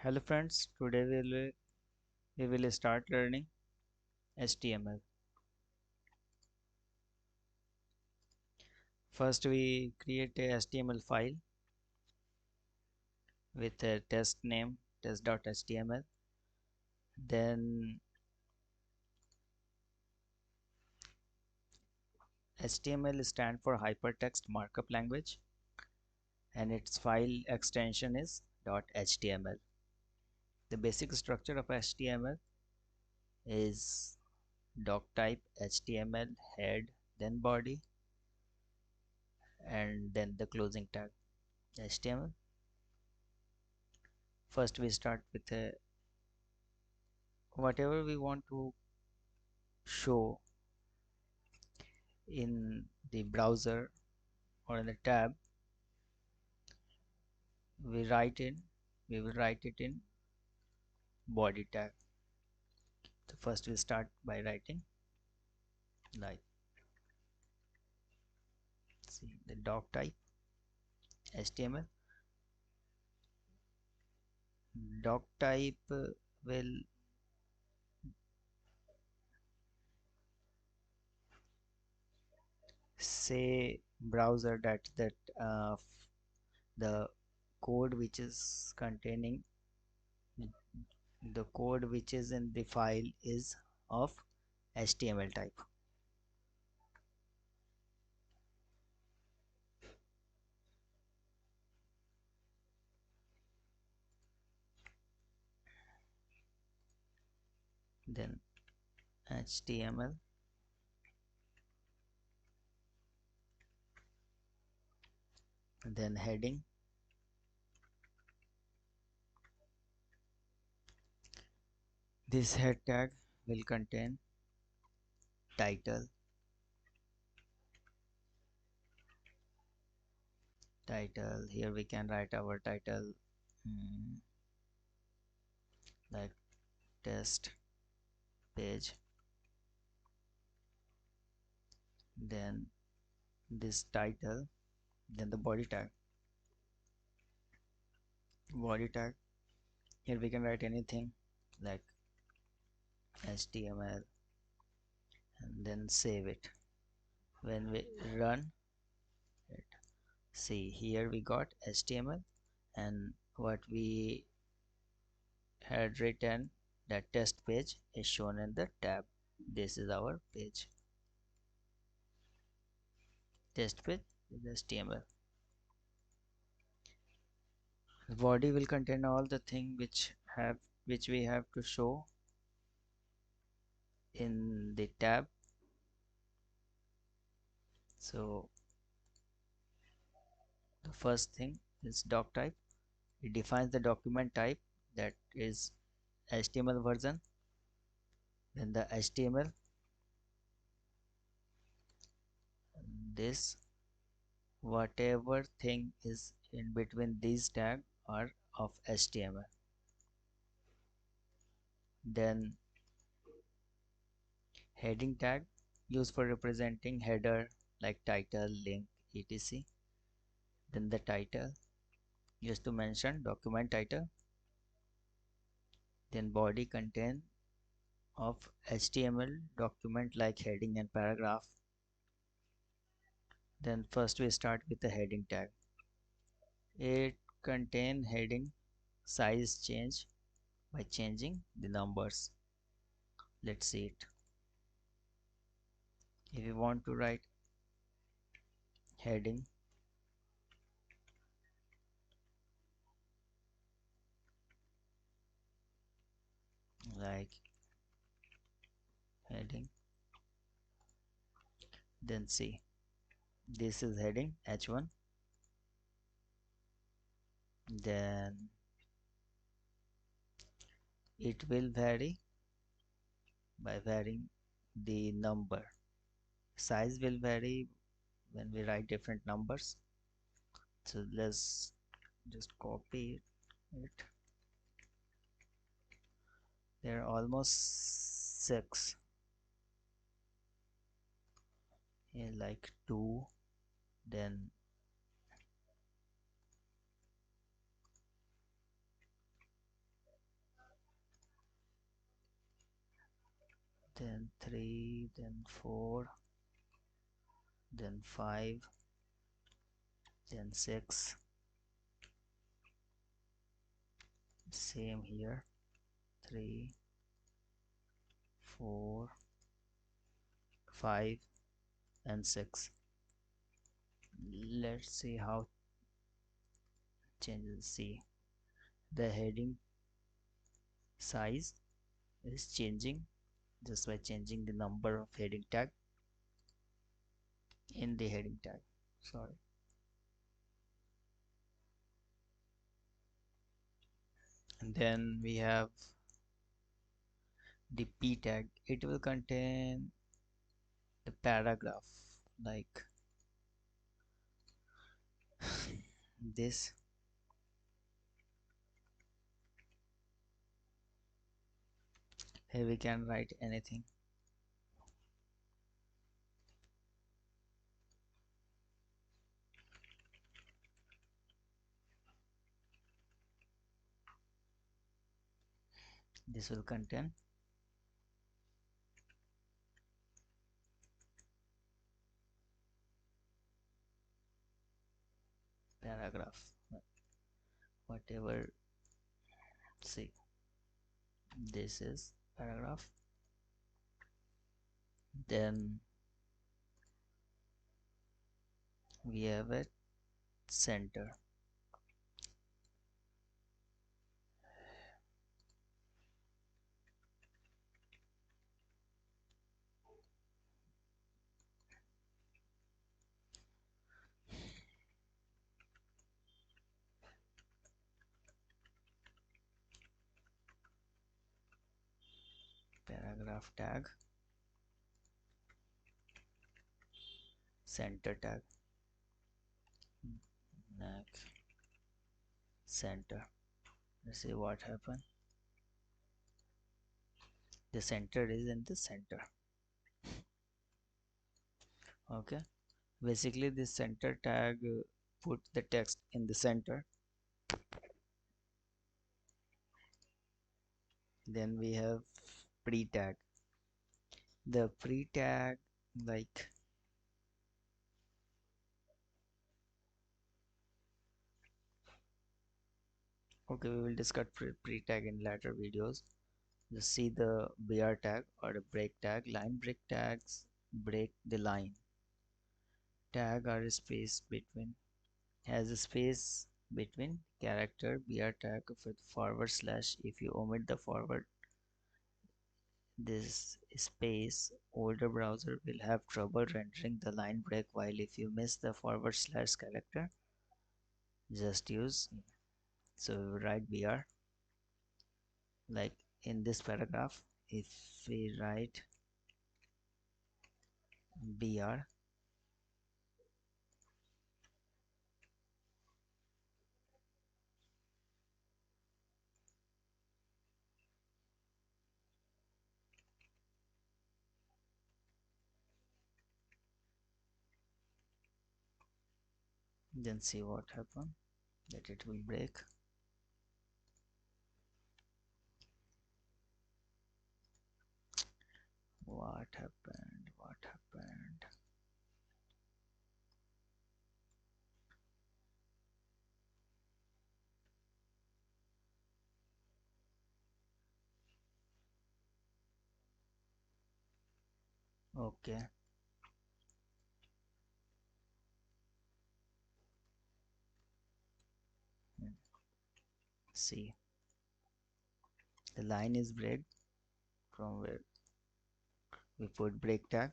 Hello friends, today we will start learning HTML. First we create a HTML file with a test name test.html. Then HTML stands for Hypertext Markup Language and its file extension is .html. The basic structure of HTML is doc type HTML head then body and then the closing tag HTML. First we start with a whatever we want to show in the browser or in the tab we write in we will write it in body tag. So first we start by writing like see the doc type HTML. Doc type will say browser that the code which is containing the code which is in the file is of HTML type. Then HTML, then heading, this head tag will contain title. Here we can write our title mm, like test page, then this title, then the body tag. Here we can write anything like HTML and then save it. When we run it, see here we got HTML and what we had written, that test page is shown in the tab. This is our page, test page with HTML. The body will contain all the thing which we have to show in the tab. So the first thing is doc type. It defines the document type, that is HTML version. Then the HTML, this whatever thing is in between these tag are of HTML. Then heading tag, used for representing header like title, link, etc. Then the title, used to mention document title. Then body content of HTML document like heading and paragraph. Then first we start with the heading tag. It contain heading size change by changing the numbers. Let's see it. If you want to write heading like heading, then see this is heading H1. Then it will vary by varying the number. Size will vary when we write different numbers. So let's just copy it. There are almost 6, yeah, like 2, then then 3, then 4, then 5, then 6. Same here, 3, 4, 5 and 6. Let's see how changes. See, the heading size is changing just by changing the number of heading tag in the heading tag. Sorry. And then we have the p tag. It will contain the paragraph like this. Here we can write anything. This will contain paragraph, whatever. See, this is paragraph. Then we have a center. Paragraph tag, center tag, neck, center. Let's see what happened. The center is in the center. Okay, basically this center tag put the text in the center. Then we have pre tag. The pre tag, like, okay, we will discuss pre tag in later videos. Just see the BR tag or the break tag. Line break tags break the line. Tag are a space between, has a space between character. BR tag with forward slash. If you omit the forward this space, older browser will have trouble rendering the line break, while if you miss the forward slash character, just use, so write BR. Like in this paragraph, if we write BR, then see what happen, that it will break. What happened? What happened? Okay, see, the line is break from where we put break tag.